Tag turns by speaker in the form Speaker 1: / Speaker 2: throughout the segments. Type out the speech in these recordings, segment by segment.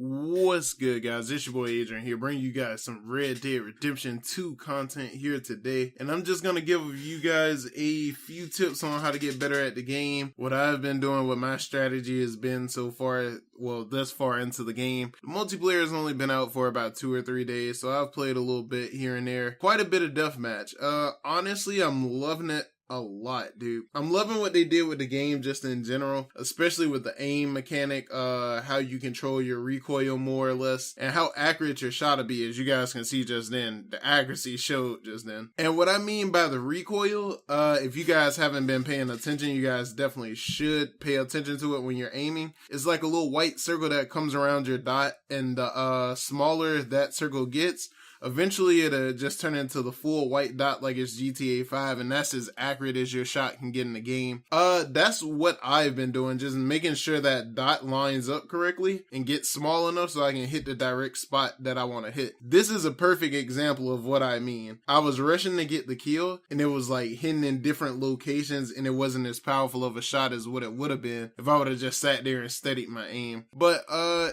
Speaker 1: What's good, guys? It's your boy Adrian here, bringing you guys some Red Dead Redemption 2 content here today. And I'm just gonna give you guys a few tips on how to get better at the game, what I've been doing, what my strategy has been so far, well, thus far into the game. The multiplayer has only been out for about 2 or 3 days, so I've played a little bit here and there. Quite a bit of deathmatch. Honestly, I'm loving it a lot, dude. I'm loving what they did with the game just in general, especially with the aim mechanic, how you control your recoil more or less, and how accurate your shot will be. As you guys can see just then, the accuracy showed just then. And what I mean by the recoil, if you guys haven't been paying attention, you guys definitely should pay attention to it when you're aiming. It's like a little white circle that comes around your dot, and the smaller that circle gets, eventually it'll just turn into the full white dot like it's GTA 5, and that's as accurate as your shot can get in the game. That's what I've been doing, just making sure that dot lines up correctly and gets small enough so I can hit the direct spot that I want to hit. This is a perfect example of what I mean. I was rushing to get the kill, and it was like hitting in different locations, and it wasn't as powerful of a shot as what it would have been if I would have just sat there and steadied my aim. But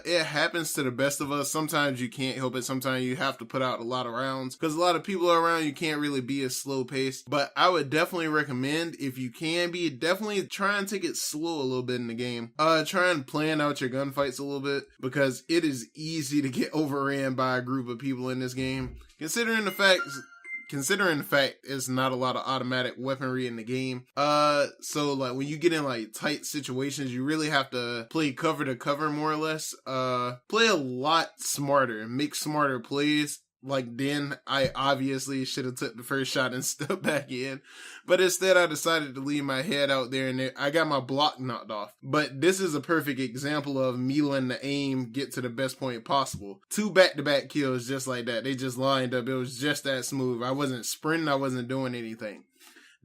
Speaker 1: it happens to the best of us. Sometimes you can't help it. Sometimes you have to put out a lot of rounds because a lot of people are around. You can't really be as slow paced, but I would definitely recommend, if you can be, definitely try and take it slow a little bit in the game. Try and plan out your gunfights a little bit, because it is easy to get overran by a group of people in this game, considering the fact it's not a lot of automatic weaponry in the game. So like when you get in like tight situations, you really have to play cover to cover more or less. Play a lot smarter and make smarter plays. Like then I obviously should have took the first shot and stepped back in, but instead I decided to leave my head out there, and I got my block knocked off. But this is a perfect example of me letting the aim get to the best point possible. 2 back-to-back kills just like that. They just lined up. It was just that smooth. I wasn't sprinting. I wasn't doing anything.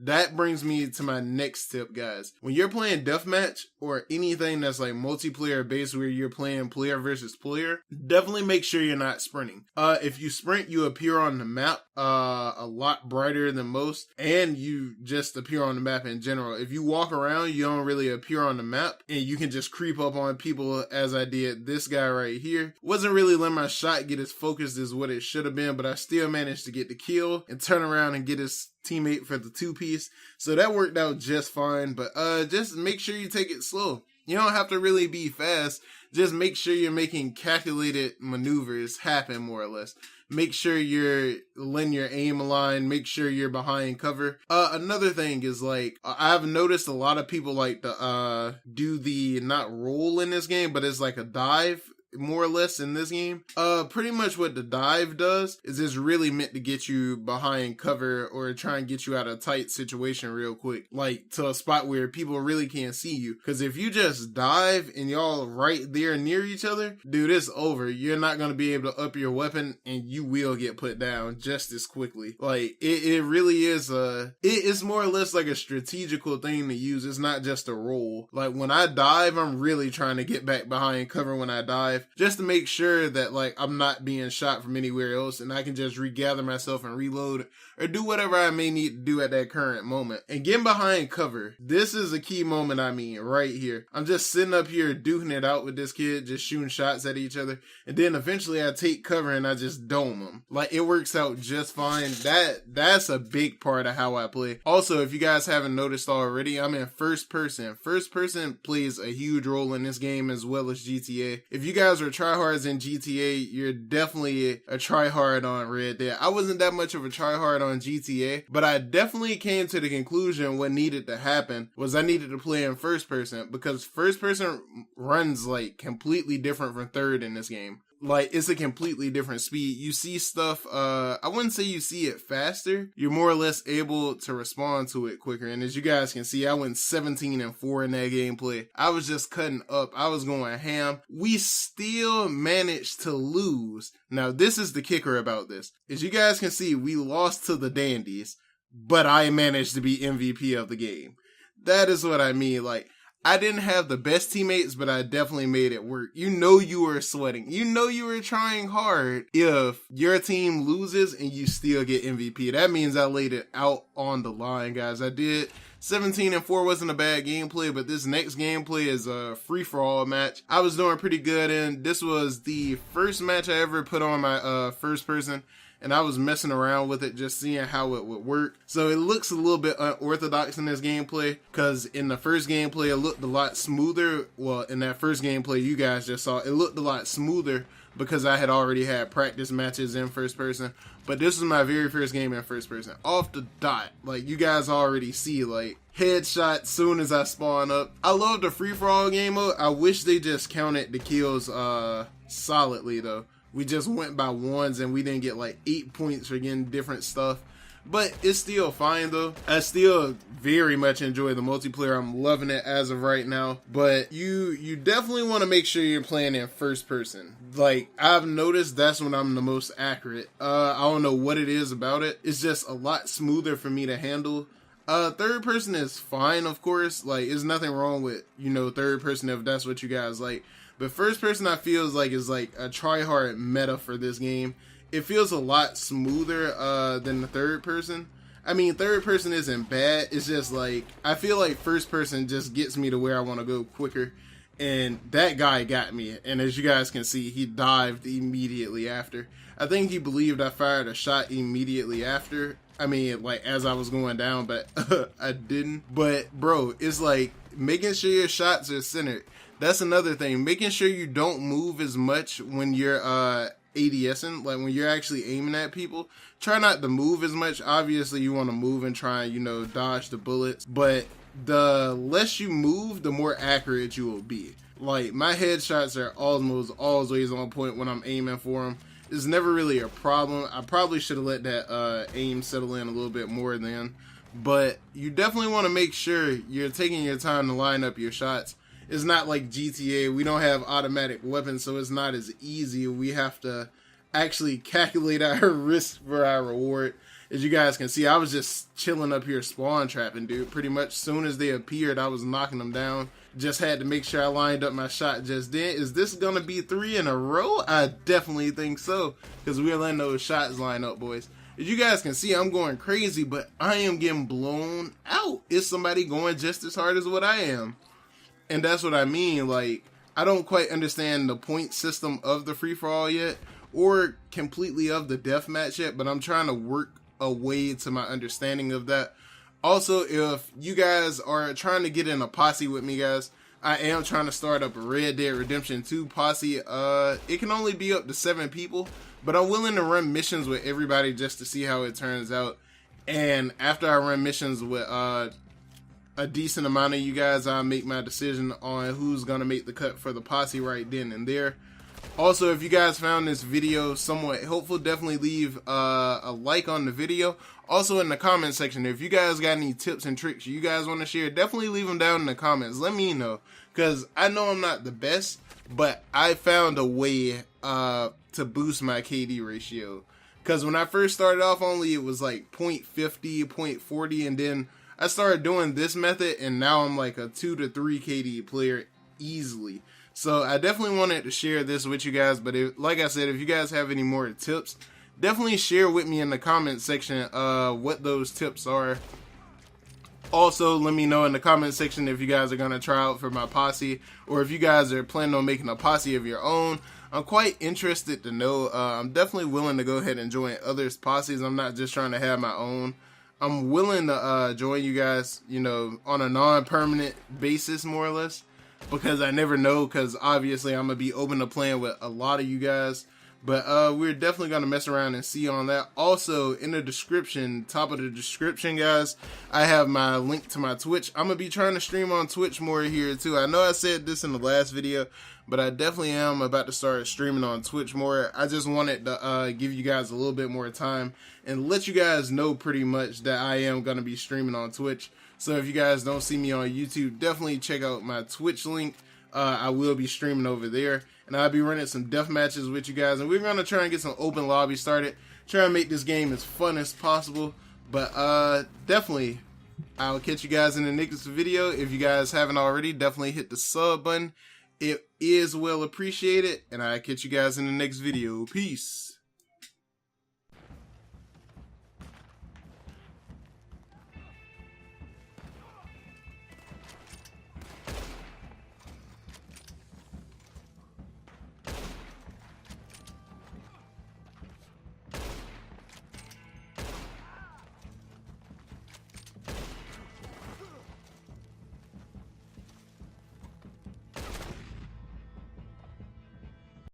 Speaker 1: That brings me to my next tip, guys. When you're playing deathmatch or anything that's like multiplayer based where you're playing player versus player, definitely make sure you're not sprinting. If you sprint, you appear on the map a lot brighter than most, and you just appear on the map in general. If you walk around, you don't really appear on the map, and you can just creep up on people, as I did this guy right here. Wasn't really letting my shot get as focused as what it should have been, but I still managed to get the kill and turn around and get his teammate for the 2-piece. So that worked out just fine. But just make sure you take it slow. You don't have to really be fast. Just make sure you're making calculated maneuvers happen, more or less. Make sure you're letting your aim align. Make sure you're behind cover. Another thing is, like, I've noticed a lot of people like to do the, not roll in this game, but it's like a dive, more or less, in this game. Pretty much what the dive does is it's really meant to get you behind cover or try and get you out of a tight situation real quick, like to a spot where people really can't see you. Because if you just dive and y'all right there near each other, dude, it's over. You're not going to be able to up your weapon, and you will get put down just as quickly. Like, it really is it's more or less like a strategical thing to use. It's not just a roll. Like when I dive, I'm really trying to get back behind cover when I dive, just to make sure that like I'm not being shot from anywhere else, and I can just regather myself and reload or do whatever I may need to do at that current moment. And getting behind cover, this is a key moment. I mean, right here, I'm just sitting up here duking it out with this kid, just shooting shots at each other, and then eventually I take cover and I just dome them. Like, it works out just fine. That's a big part of how I play. Also, if you guys haven't noticed already, I'm in first person. First person plays a huge role in this game as well as GTA. If you guys are tryhards in GTA, you're definitely a tryhard on Red Dead. I wasn't that much of a tryhard on GTA, but I definitely came to the conclusion what needed to happen was I needed to play in first person, because first person runs like completely different from third in this game. Like, it's a completely different speed. You see stuff, I wouldn't say you see it faster. You're more or less able to respond to it quicker. And as you guys can see, I went 17-4 in that gameplay. I was just cutting up. I was going ham. We still managed to lose. Now, this is the kicker about this. As you guys can see, we lost to the Dandies, but I managed to be MVP of the game. That is what I mean. Like, I didn't have the best teammates, but I definitely made it work. You know you were sweating. You know you were trying hard. If your team loses and you still get MVP, that means I laid it out on the line, guys. I did 17-4 wasn't a bad gameplay, but this next gameplay is a free-for-all match. I was doing pretty good, and this was the first match I ever put on my first person, and I was messing around with it, just seeing how it would work. So it looks a little bit unorthodox in this gameplay, because in the first gameplay it looked a lot smoother. Well, in that first gameplay you guys just saw, it looked a lot smoother because I had already had practice matches in first person. But this is my very first game in first person. Off the dot, like you guys already see, like headshot soon as I spawn up. I love the free-for-all game mode. I wish they just counted the kills solidly though. We just went by ones and we didn't get like 8 points for getting different stuff. But it's still fine though. I still very much enjoy the multiplayer. I'm loving it as of right now. But you definitely want to make sure you're playing in first person. Like, I've noticed that's when I'm the most accurate. I don't know what it is about it. It's just a lot smoother for me to handle. Third person is fine, of course. Like, there's nothing wrong with, you know, third person if that's what you guys like. But first person I feel is like a try-hard meta for this game. It feels a lot smoother than the third person. I mean, third person isn't bad. It's just like, I feel like first person just gets me to where I want to go quicker. And that guy got me. And as you guys can see, he dived immediately after. I think he believed I fired a shot immediately after. I mean, like, as I was going down, but I didn't. But, bro, it's like making sure your shots are centered. That's another thing. Making sure you don't move as much when you're ADSing, like when you're actually aiming at people. Try not to move as much. Obviously, you want to move and try and, you know, dodge the bullets. But the less you move, the more accurate you will be. Like, my headshots are almost always on point when I'm aiming for them. It's never really a problem. I probably should have let that aim settle in a little bit more then. But you definitely want to make sure you're taking your time to line up your shots. It's not like GTA. We don't have automatic weapons, so it's not as easy. We have to actually calculate our risk for our reward. As you guys can see, I was just chilling up here spawn trapping, dude. Pretty much soon as they appeared, I was knocking them down. Just had to make sure I lined up my shot just then. Is this going to be 3 in a row? I definitely think so, because we're letting those shots line up, boys. As you guys can see, I'm going crazy, but I am getting blown out. Is somebody going just as hard as what I am? And that's what I mean. Like, I don't quite understand the point system of the free-for-all yet, or completely of the deathmatch yet, but I'm trying to work a way to my understanding of that. Also, if you guys are trying to get in a posse with me, guys, I am trying to start up a Red Dead Redemption 2 posse. It can only be up to 7 people, but I'm willing to run missions with everybody just to see how it turns out. And after I run missions with a decent amount of you guys, I'll make my decision on who's gonna make the cut for the posse right then and there. Also, if you guys found this video somewhat helpful, definitely leave a like on the video. Also, in the comment section, if you guys got any tips and tricks you guys want to share, definitely leave them down in the comments. Let me know, because I know I'm not the best, but I found a way to boost my KD ratio. Because when I first started off, only it was like 0.50, 0.40, and then I started doing this method, and now I'm like a 2 to 3 KD player easily. So I definitely wanted to share this with you guys, but like I said, if you guys have any more tips, definitely share with me in the comment section what those tips are. Also, let me know in the comment section if you guys are going to try out for my posse, or if you guys are planning on making a posse of your own. I'm quite interested to know. I'm definitely willing to go ahead and join others' posses. I'm not just trying to have my own. I'm willing to join you guys, you know, on a non-permanent basis, more or less. Because I never know, because obviously I'm going to be open to playing with a lot of you guys. But we're definitely going to mess around and see on that. Also, in the description, top of the description, guys, I have my link to my Twitch. I'm going to be trying to stream on Twitch more here, too. I know I said this in the last video, but I definitely am about to start streaming on Twitch more. I just wanted to give you guys a little bit more time and let you guys know pretty much that I am going to be streaming on Twitch. So if you guys don't see me on YouTube, definitely check out my Twitch link. I will be streaming over there, and I'll be running some death matches with you guys, and we're going to try and get some open lobby started, try and make this game as fun as possible. But definitely, I'll catch you guys in the next video. If you guys haven't already, definitely hit the sub button. It is well appreciated, and I'll catch you guys in the next video. Peace.